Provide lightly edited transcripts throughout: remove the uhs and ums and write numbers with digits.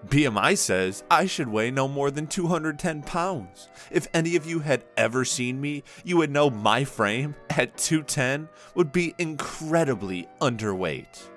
BMI says I should weigh no more than 210 pounds. If any of you had ever seen me, you would know my frame at 210 would be incredibly underweight.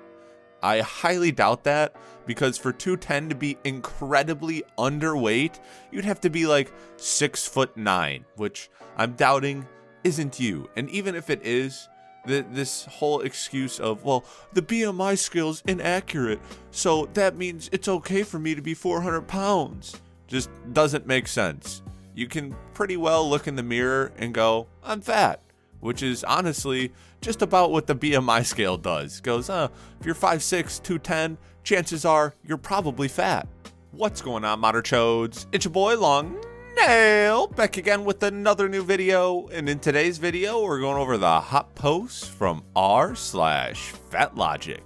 I highly doubt that, because for 210 to be incredibly underweight, you'd have to be like 6'9", which I'm doubting isn't you. And even if it is, this whole excuse of, well, the BMI scale's inaccurate, so that means it's okay for me to be 400 pounds, just doesn't make sense. You can pretty well look in the mirror and go, I'm fat, which is honestly just about what the BMI scale does. It goes, if you're 5'6", 210, chances are you're probably fat. What's going on, Modern Chodes? It's your boy Long Nail, back again with another new video, and in today's video we're going over the hot posts from r/FatLogic.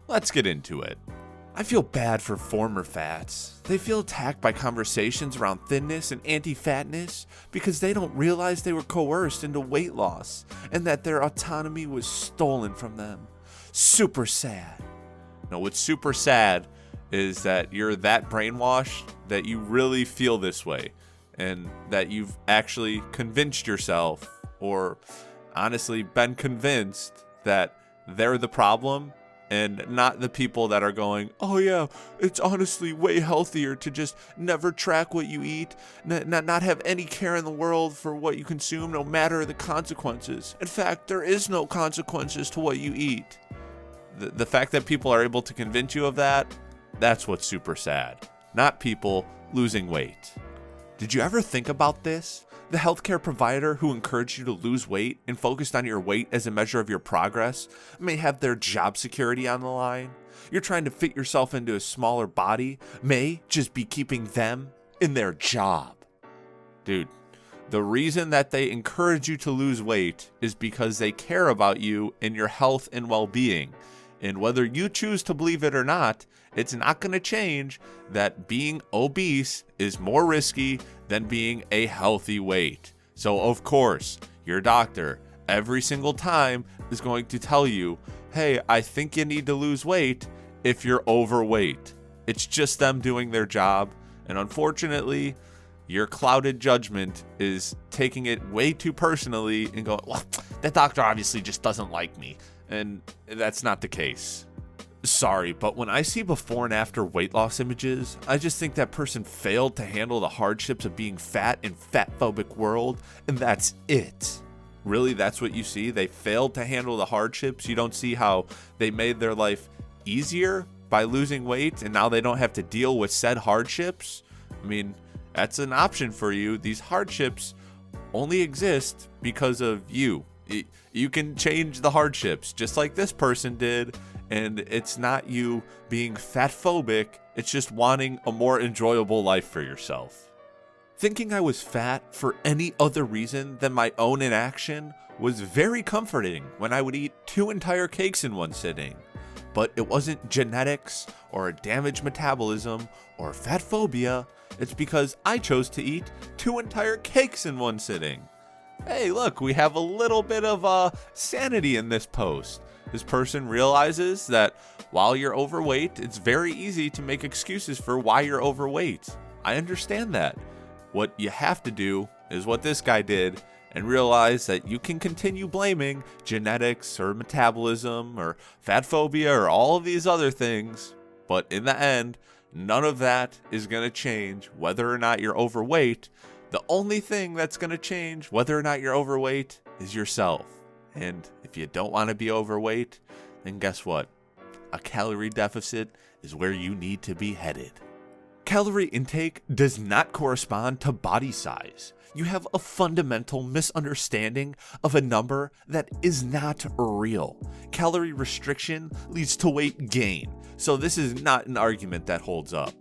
Let's get into it. I feel bad for former fats. They feel attacked by conversations around thinness and anti-fatness because they don't realize they were coerced into weight loss and that their autonomy was stolen from them. Super sad. Now, what's super sad is that you're that brainwashed that you really feel this way, and that you've actually convinced yourself, or honestly been convinced, that they're the problem and not the people that are going, oh yeah, it's honestly way healthier to just never track what you eat, not have any care in the world for what you consume, no matter the consequences. In fact, there is no consequences to what you eat. The fact that people are able to convince you of that, that's what's super sad, not people losing weight. Did you ever think about this? The healthcare provider who encouraged you to lose weight and focused on your weight as a measure of your progress may have their job security on the line. You're trying to fit yourself into a smaller body may just be keeping them in their job. Dude, the reason that they encourage you to lose weight is because they care about you and your health and well-being. And whether you choose to believe it or not, it's not going to change that being obese is more risky than being a healthy weight. So of course, your doctor every single time is going to tell you, hey, I think you need to lose weight if you're overweight. It's just them doing their job. And unfortunately, your clouded judgment is taking it way too personally and going, well, that doctor obviously just doesn't like me. And that's not the case. Sorry, but when I see before and after weight loss images, I just think that person failed to handle the hardships of being fat in fat-phobic world, and that's it. Really, that's what you see? They failed to handle the hardships? You don't see how they made their life easier by losing weight, and now they don't have to deal with said hardships? I mean, that's an option for you. These hardships only exist because of you. You can change the hardships, just like this person did. And it's not you being fat-phobic, it's just wanting a more enjoyable life for yourself. Thinking I was fat for any other reason than my own inaction was very comforting when I would eat 2 entire cakes in one sitting. But it wasn't genetics or a damaged metabolism or fat phobia, it's because I chose to eat 2 entire cakes in one sitting. Hey, look, we have a little bit of sanity in this post. This person realizes that while you're overweight, it's very easy to make excuses for why you're overweight. I understand that. What you have to do is what this guy did and realize that you can continue blaming genetics or metabolism or fat phobia or all of these other things, but in the end, none of that is going to change whether or not you're overweight. The only thing that's going to change whether or not you're overweight is yourself. And if you don't want to be overweight, then guess what? A calorie deficit is where you need to be headed. Calorie intake does not correspond to body size. You have a fundamental misunderstanding of a number that is not real. Calorie restriction leads to weight gain, so this is not an argument that holds up.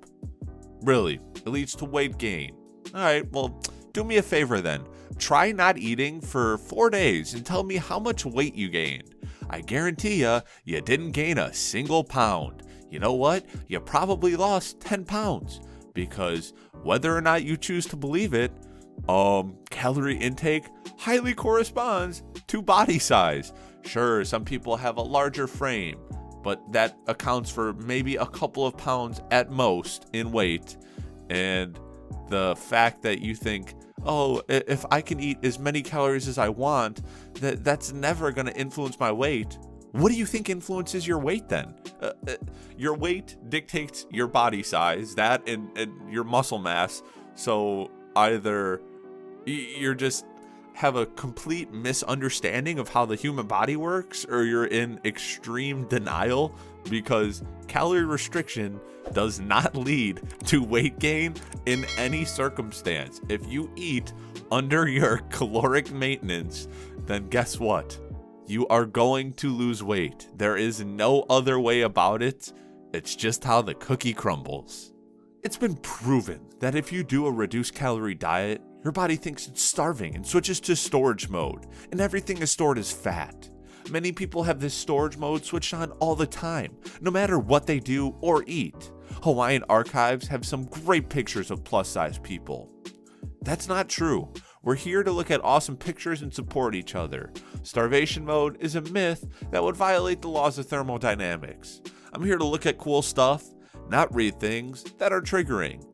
Really, it leads to weight gain. Alright, well, do me a favor then. Try not eating for 4 days and tell me how much weight you gained. I guarantee you didn't gain a single pound. You know what? You probably lost 10 pounds. Because whether or not you choose to believe it, calorie intake highly corresponds to body size. Sure, some people have a larger frame. but that accounts for maybe a couple of pounds at most in weight. And the fact that you think, oh, if I can eat as many calories as I want, that's never going to influence my weight. What do you think influences your weight then? Your weight dictates your body size, that and your muscle mass. So either you're just have a complete misunderstanding of how the human body works, or you're in extreme denial, because calorie restriction does not lead to weight gain in any circumstance. If you eat under your caloric maintenance, then guess what? You are going to lose weight. There is no other way about it. It's just how the cookie crumbles. It's been proven that if you do a reduced calorie diet, your body thinks it's starving and switches to storage mode, and everything is stored as fat. Many people have this storage mode switched on all the time, no matter what they do or eat. Hawaiian archives have some great pictures of plus-size people. That's not true. We're here to look at awesome pictures and support each other. Starvation mode is a myth that would violate the laws of thermodynamics. I'm here to look at cool stuff, not read things that are triggering.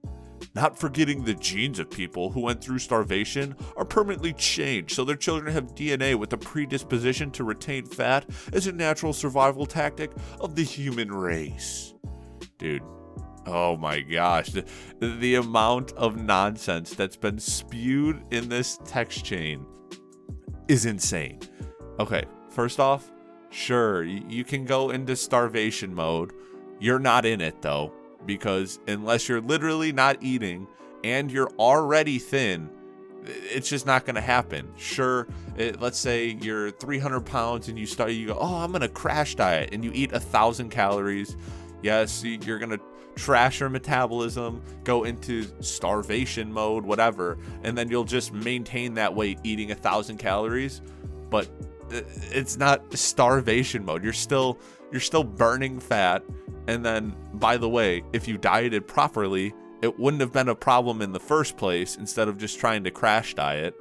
Not forgetting the genes of people who went through starvation are permanently changed so their children have DNA with a predisposition to retain fat as a natural survival tactic of the human race. Dude, oh my gosh, the amount of nonsense that's been spewed in this text chain is insane. Okay, first off, sure, you can go into starvation mode. You're not in it though. Because unless you're literally not eating and you're already thin, it's just not going to happen. Sure, let's say you're 300 pounds and you go, oh, I'm going to crash diet, and you eat 1,000 calories. Yes, you're going to trash your metabolism, go into starvation mode, whatever, and then you'll just maintain that weight eating 1,000 calories. But it's not starvation mode. You're still burning fat. And then, by the way, if you dieted properly, it wouldn't have been a problem in the first place, instead of just trying to crash diet.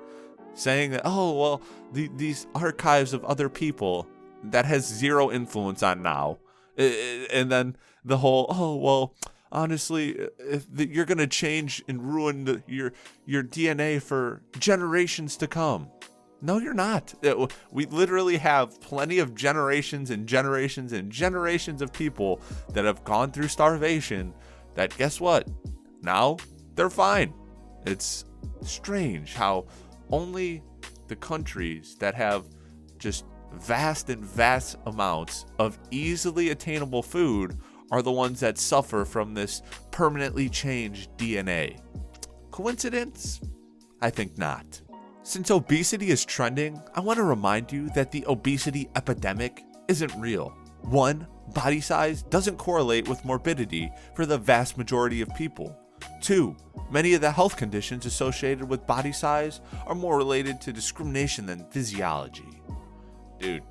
Saying that, oh, well, these archives of other people, that has zero influence on now. And then the whole, oh, well, honestly, if you're going to change and ruin your DNA for generations to come. No, you're not. We literally have plenty of generations and generations and generations of people that have gone through starvation that, guess what? Now they're fine. It's strange how only the countries that have just vast amounts of easily attainable food are the ones that suffer from this permanently changed DNA. Coincidence? I think not. Since obesity is trending, I want to remind you that the obesity epidemic isn't real. 1, body size doesn't correlate with morbidity for the vast majority of people. 2, many of the health conditions associated with body size are more related to discrimination than physiology. Dude,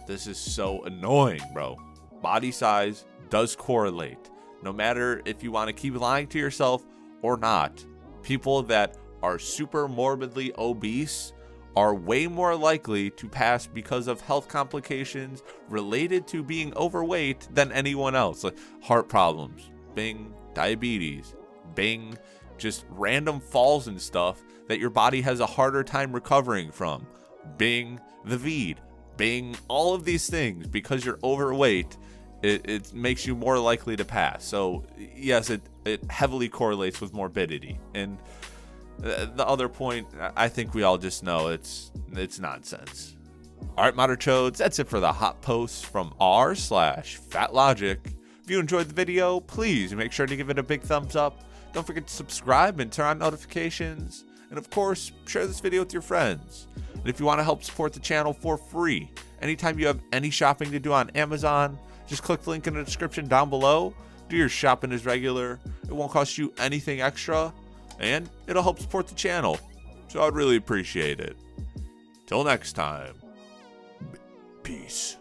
this is so annoying, bro. Body size does correlate. No matter if you want to keep lying to yourself or not. People that are super morbidly obese are way more likely to pass because of health complications related to being overweight than anyone else. Like heart problems, bing, diabetes, bing, just random falls and stuff that your body has a harder time recovering from. Bing, the VED, bing, all of these things, because you're overweight, it makes you more likely to pass. So yes, it heavily correlates with morbidity. And the other point, I think we all just know it's nonsense. All right, Mater Chodes, that's it for the hot posts from r/FatLogic. If you enjoyed the video, please make sure to give it a big thumbs up. Don't forget to subscribe and turn on notifications. And of course, share this video with your friends. And if you want to help support the channel for free, anytime you have any shopping to do on Amazon, just click the link in the description down below. Do your shopping as regular. It won't cost you anything extra, and it'll help support the channel. So I'd really appreciate it. Till next time, peace.